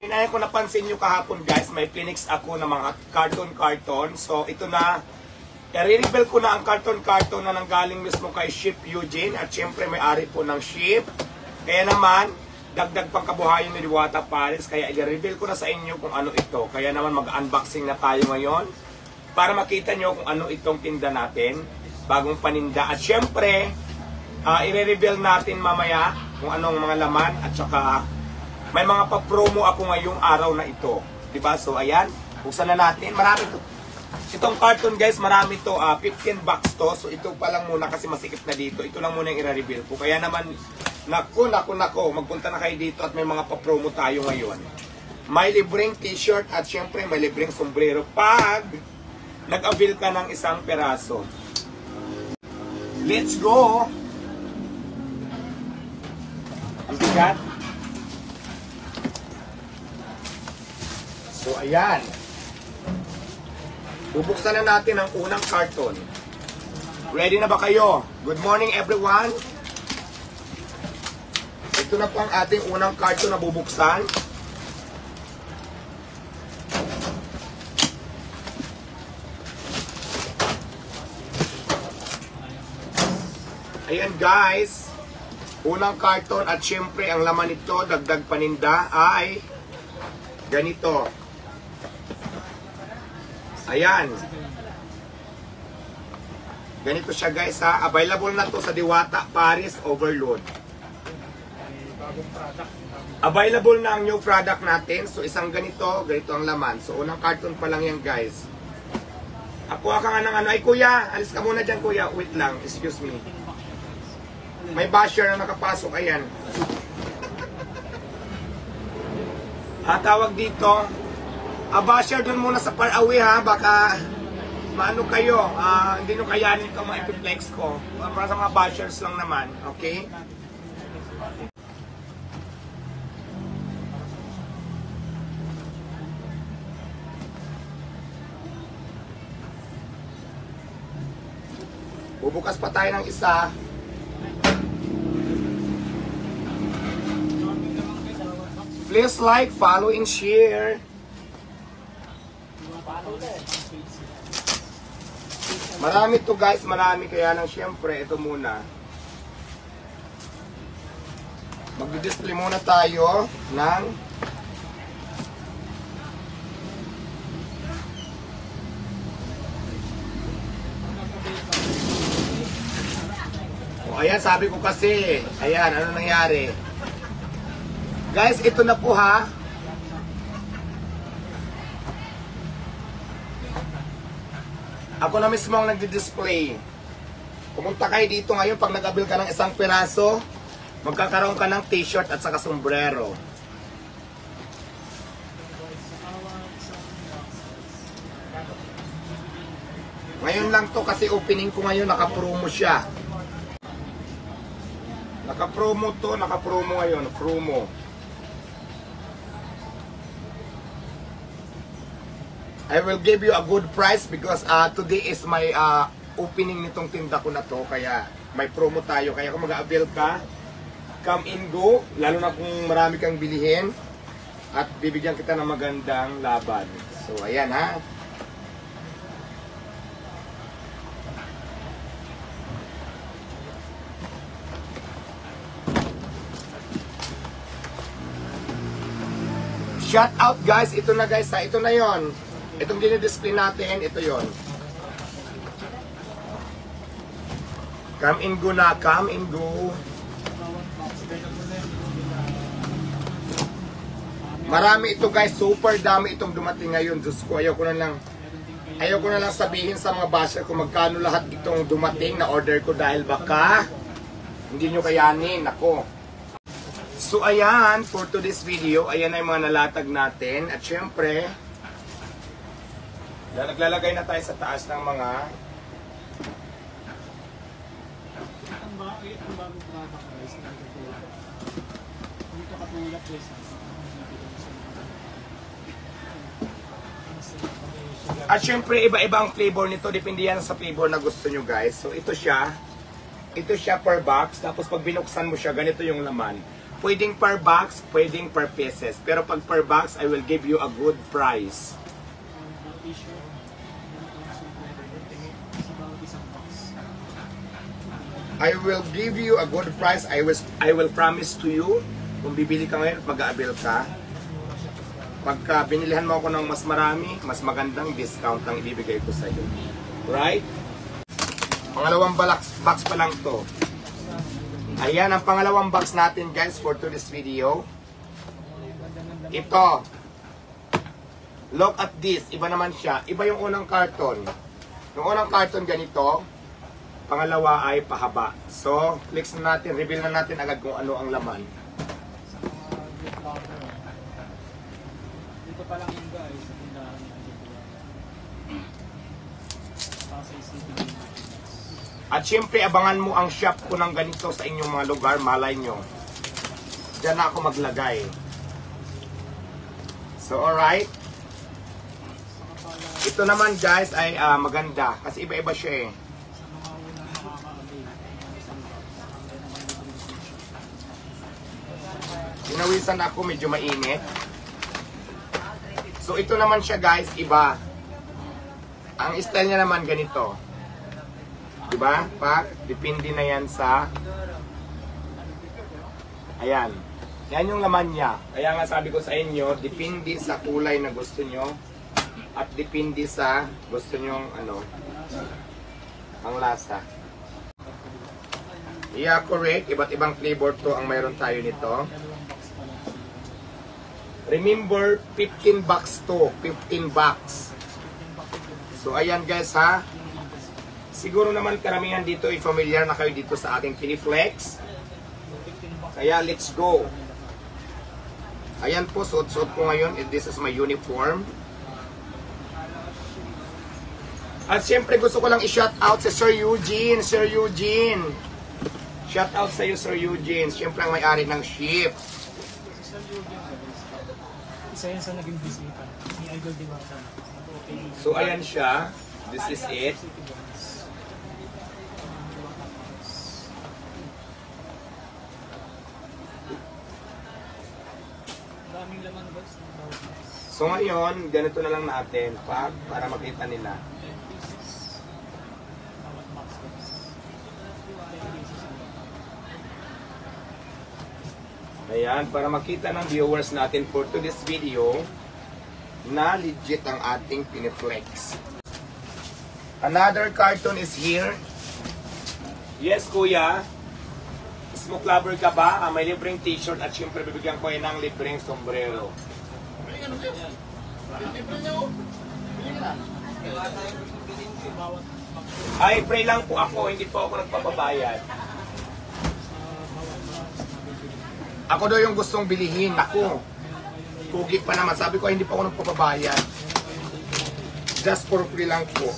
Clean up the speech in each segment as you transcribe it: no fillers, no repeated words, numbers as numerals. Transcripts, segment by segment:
Kaya kung napansin nyo kahapon guys, may Phoenix ako ng mga carton. So ito na, i-reveal ko na ang carton na nanggaling mismo kay Ship Eugene. At syempre may-ari po ng Ship. Kaya naman, dagdag pang kabuhayan ni Diwata Paris. Kaya i-reveal ko na sa inyo kung ano ito. Kaya naman mag-unboxing na tayo ngayon. Para makita nyo kung ano itong tinda natin. Bagong paninda. At syempre, i-reveal natin mamaya kung anong mga laman. At saka, may mga pa-promo ako ngayong araw na ito. Diba? So, ayan. Buksan na natin. Marami to. Itong carton guys, marami to. 15 bucks to. So, ito pa lang muna kasi masikip na dito. Ito lang muna yung i-reveal ko. Kaya naman, naku. Magpunta na kayo dito at may mga pa-promo tayo ngayon. May libreng t-shirt at syempre may libreng sombrero pag nag-avail ka ng isang peraso. Let's go! Ang bigat. So, ayan. Bubuksan na natin ang unang carton. Ready na ba kayo? Good morning, everyone. Ito na po ang ating unang carton na bubuksan. Ayan, guys. Unang carton at syempre ang laman nito, dagdag paninda, ay ganito. Ayan. Ganito siya guys ha. Available na to sa Diwata Paris Overload. Available na ang new product natin. So isang ganito ang laman. So unang carton pa lang yan guys. Ako ka nga ng ano. Ay kuya, alis ka muna dyan kuya. Wait lang, excuse me. May basher na nakapasok. Ayan. Tawag dito. Basher dun muna sa far away ha. Baka maano kayo. Hindi nyo kayanin itong mga epiplex ko. Para sa mga bashers lang naman. Okay? Bubukas pa tayo ng isa. Please like, follow, and share. Marami to guys, marami. Kaya lang syempre, ito muna. Magdi-display muna tayo ng ayan, sabi ko kasi. Ayan, ano nangyari? Guys, ito na po ha. Ako na mismo ang nagdi-display. Pumunta kayo dito ngayon pag nag-avail ka ng isang piraso, magkakaroon ka ng t-shirt at saka sombrero. Ngayon lang to kasi opening ko ngayon, naka-promo siya. Naka-promo to, naka-promo ngayon, promo. I will give you a good price because today is my opening nitong tinda ko na to. Kaya may promo tayo. Kaya kung mag-avail ka, come in go. Lalo na kung marami kang bilihin. At bibigyan kita ng magandang laban. So ayan ha. Shout out guys. Ito na guys ha. Ito na yon. Itong dinidisplay natin, ito yon. Come and go na, come and go. Marami ito guys, super dami itong dumating ngayon. Diyos ko, ayaw ko na lang sabihin sa mga basher kung magkano lahat itong dumating na order ko dahil baka hindi nyo kayanin. Ako. So ayan, for today's video, ayan na yung mga nalatag natin. At syempre, naglalagay na tayo sa taas ng mga at syempre iba-iba ang flavor nito, depende yan sa flavor na gusto nyo guys. So ito siya per box, tapos pag binuksan mo siya, ganito yung laman. Pwedeng per box, pwedeng per pieces. Pero pag per box, I will give you a good price. I will give you a good price. I will promise to you, kung bibili ka ngayon at mag-aabil ka, pagka binilihan mo ako ng mas marami, mas magandang discount ang ibibigay ko sa iyo. Right? Pangalawang box pa lang to. Ayan ang pangalawang box natin guys for today's video. Ito. Look at this. Iba naman siya. Iba yung unang carton. Yung unang carton ganito. Pangalawa ay pahaba. So, click na natin. Reveal na natin agad kung ano ang laman. Dito pa lang yung guys. At syempre, abangan mo ang shop ko ng ganito sa inyong mga lugar. Malay nyo. Diyan na ako maglagay. So, alright. Ito naman guys ay maganda. Kasi iba-iba siya eh. Pinawisan ako, medyo mainit. So, ito naman siya guys, iba. Ang style niya naman ganito. Diba? Depende na yan sa... Ayan. Yan yung laman niya. Kaya nga sabi ko sa inyo, depende sa kulay na gusto nyo. At depende sa gusto nyong ang lasa. Yeah, correct. Iba't ibang flavor to ang mayroon tayo nito. Remember, 15 bucks to. 15 bucks. So, ayan guys ha. Siguro naman karamihan dito ay familiar na kayo dito sa ating Piniflex. Kaya let's go. Ayan po, suot-suot ko ngayon. This is my uniform. At syempre gusto ko lang i-shout out si Sir Eugene. Sir Eugene. Shout out sa iyo, Sir Eugene. Syempre ang may-ari ng ship. Sir Eugene, isa yan sa naging bisita ni Idol Diwata. So ayan siya. This is it. So ngayon, ganito na lang natin para makita nila. Ayan, para makita ng viewers natin for today's video na legit ang ating Piniflex. Another carton is here. Yes, kuya. Smoke lover ka ba? May libreng t-shirt at syempre bibigyan ko ng libreng sombrero. Ay, pray lang po ako. Hindi po ako nagpapabayad. Ako daw yung gustong bilihin. Ako. Kugi pa naman. Sabi ko, hindi pa ako nagpapabayad. Just for free lang po.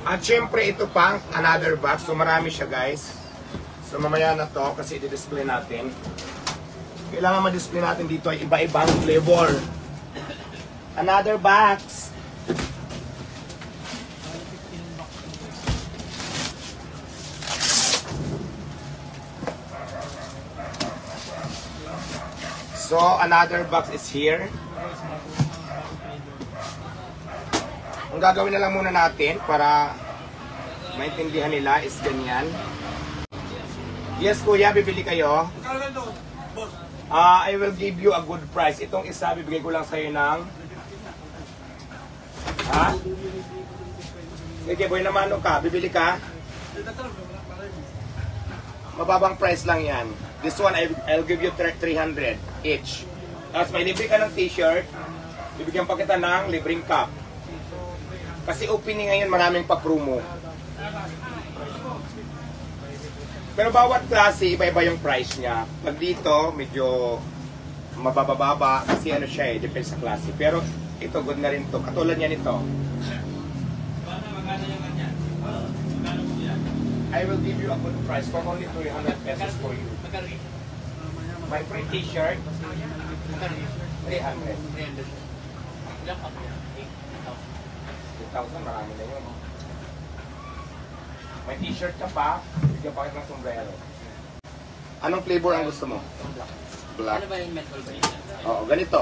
At syempre ito pang another box. So marami siya guys. So mamaya na to kasi i-display natin. Kailangan ma-display natin dito ay iba-ibang flavor. Another box. So another box is here. Ang gagawin na lang muna natin para maintindihan nila is ganyan. Yes kuya, bibili kayo. I will give you a good price. Itong isa, bibigay ko lang sa'yo ng... Ha? Sige, boy naman ka. Bibili ka? Mababang price lang yan. This one, I'll give you 300 each. Tapos may libre ka ng t-shirt. Bibigyan pa kita ng libreng cup. Kasi opening ngayon, maraming pa-promo. Pero bawat klase, iba-iba yung price niya. Pag dito, medyo mabababa kasi ano siya eh, depende sa klase. Pero ito, good na rin to. Katulad niya nito. I will give you a good price for only 300 pesos for you. My free t-shirt, 300. 20,000, marami na yun. May t-shirt ka pa, bigyan pa kita ng sombrero. Anong flavor ang gusto mo? Black. Ano ba yung metal ba yun? Oo, ganito.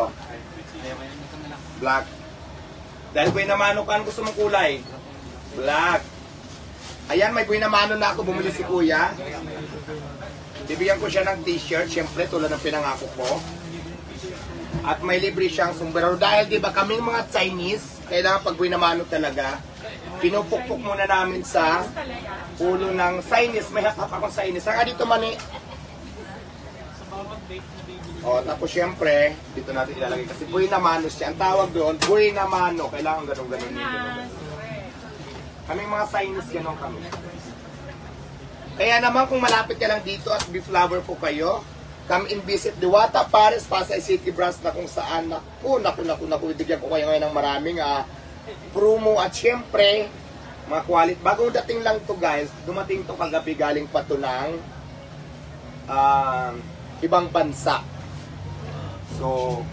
Black. Dahil buhay na mano ka, gusto mong kulay? Black. Ayan, may buhay na mano na ako, bumili si kuya. Bibigyan ko siya ng t-shirt, syempre tulad ng pinangako ko. At may libre siyang sombrero. Dahil di ba kaming mga Chinese, kailangan pag buhay na mano talaga, pinupukpuk muna namin sa ulo ng Chinese. May hap akong Chinese. Saka dito man eh. O, tapos syempre, dito natin ilalagay kasi buhay na mano siya. Ang tawag doon, buhay na mano. Kailangan ganun-ganun yun. Kaming mga Chinese, ganun kami. Kaya naman kung malapit ka lang dito at beef lover po kayo, come and visit Diwata, Paris, Pasay City branch na kung saan, naku, ibigyan ko kayo ngayon ng maraming promo at syempre, mga quality. Bagong dating lang to guys, dumating to kagabi galing pa to ng ibang bansa. So,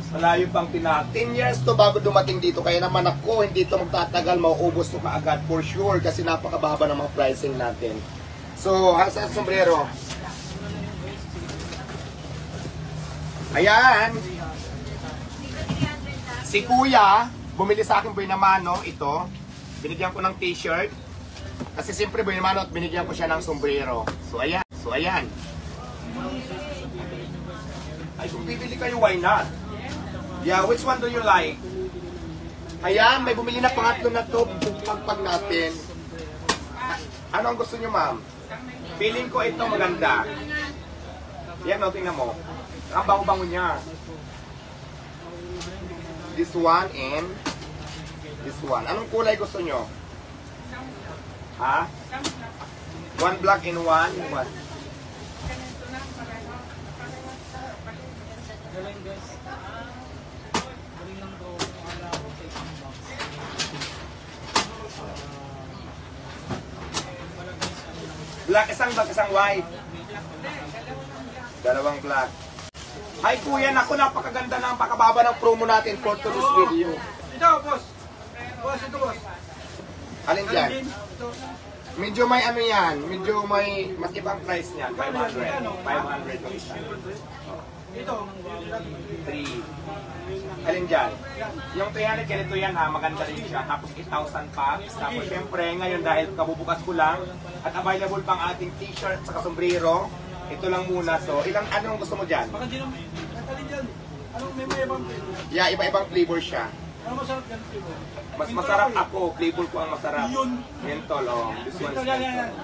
malayo pang 10 years to bago dumating dito. Kaya naman ako, hindi to magtatagal, mauubos to kaagad for sure kasi napakababa ng mga pricing natin. So, hasa sombrero. Ayan. Si kuya, bumili sa akin buhay na mano, ito. Binigyan ko ng t-shirt. Kasi siyempre buhay na mano at binigyan ko siya ng sombrero. So, ayan. Ay, kung bibili kayo, why not? Yeah, which one do you like? Ayan, may bumili na pangatlo na to. Pagpag natin. Ano ang gusto nyo, ma'am? Feeling ko ito maganda. Yan, no, tingnan mo. Ang bango-bango niya. This one and this one. Anong kulay gusto nyo? Ha? One black and one what? Galing guys. Galing lang to. Akala ko sa isang box. Black, isang black, isang white. Dalawang black. Hi kuya, naku, napakaganda na ang pakababa ng promo natin for today's video. Ito, boss. Boss, ito, boss. Alin dyan? Medyo may ano yan, medyo may mas ibang price niyan, 500. 500 yung isa. Ito. 3. Alin dyan? Yung 300 ganito yan ha, maganda rin siya. Tapos 8,000 packs. Tapos syempre ngayon dahil kabubukas ko lang at available pang ating t-shirt sa sombrero. Ito lang muna. So, anong gusto mo dyan? Baka di naman. Natalin dyan. Anong may ibang flavor? Yeah, iba-ibang flavor siya. Ano masarap dyan flavor? Mas masarap ako, flavor ko ang masarap. Yun. Mentol, oh. This one is Ito, yan. mentol.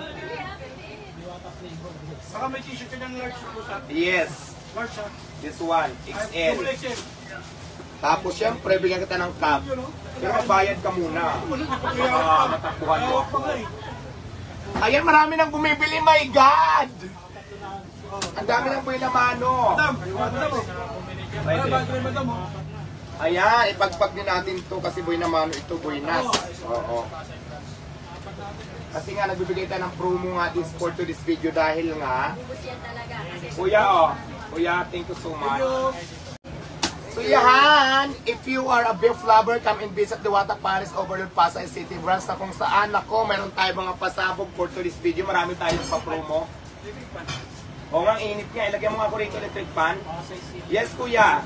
Baka may t-shirt ka ng large po sa Yes. large ha. This one, XL. Double XL. Tapos syempre, bigyan kita ng cup. Pero mabayad ka muna. Matakbuhan mo Hawak ako. pa nga eh. Ayan, marami nang bumibili, my God! Ang dami nang buhay na mano. Madam, madam mo. Pwede. Madam, madam mo. Ayan, ipagpag din natin to kasi buhay na mano ito, buenas. Oo. Kasi nga, nagbibigay tayo ng promo nga this for to this video dahil nga, kuya, oh. Kuya, thank you so much. So yan, if you are a beef lover, come and visit Diwata, Paris, Overload, Pasay City branch na kung saan ako, meron tayo mga pasabog for to this video. Marami tayong pa-promo. O nga, init niya. Ilagyan mo nga ko rin electric fan. Yes, kuya.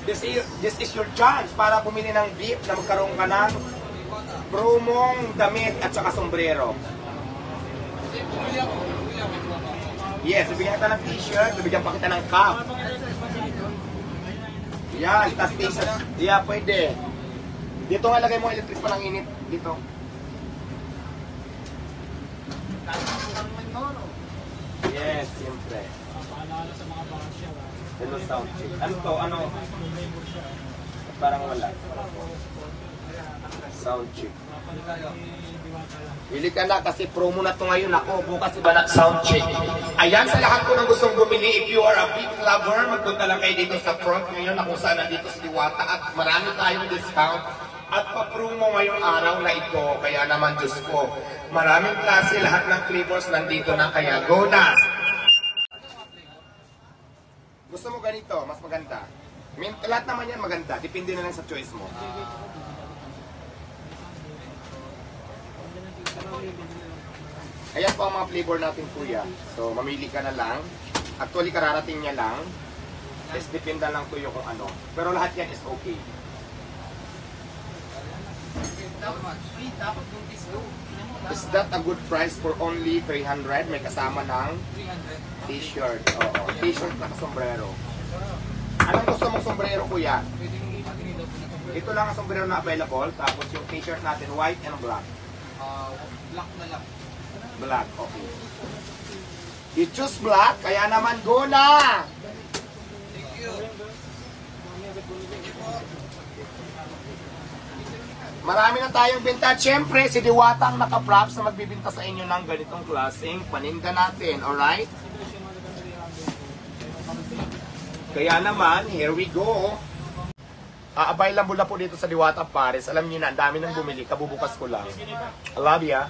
This is your chance para bumili ng beef na magkaroon ka ng promong damit at saka sombrero. Yes, bibigyan kita ng t-shirt, bibigyan pa kita ng cup. Yan, tas t-shirt. Yeah, pwede. Dito nga lagay mo electric fan ng init. Dito. Yes, siyempre. Paalala sa mga basya. Hello, sound check. Ano to? Ano? Parang wala. Sound check. Bili ka na kasi promo na to ngayon. Ako, bukas iba na sound check. Ayan, sa lahat ko nang gustong bumili, if you are a big lover, magpunta lang kayo dito sa front ngayon na kung saan nandito sa Diwata at marami tayong discount at pa-promo ngayong araw na ito. Kaya naman, Diyos ko, maraming klase, lahat ng flavors nandito na, kaya go na! Gusto mo ganito, mas maganda. Lahat naman yan maganda, depende na lang sa choice mo. Ayan po ang mga flavor natin, kuya. So, mamili ka na lang. Actually, kararating niya lang. Just depende lang kuya kung ano. Pero lahat yan is okay. Is that a good price for only 300? May kasama ng 300. t-shirt. Oo, t-shirt na sombrero. Anong gusto mong sombrero, kuya? Pwede nyo ipatingin daw po na ito. Ito lang ang sombrero na available. Tapos yung t-shirt natin, white and black. Black na lang. Black, okay. You choose black, kaya naman go na! Thank you. Marami na tayong benta. Siyempre, si Diwata ang naka-props na magbibinta sa inyo ng ganitong klaseng paninda natin. Alright? Kaya naman, here we go. Available na po dito sa Diwata Paris. Alam niyo na, ang dami nang bumili. Kabubukas ko lang. I love ya.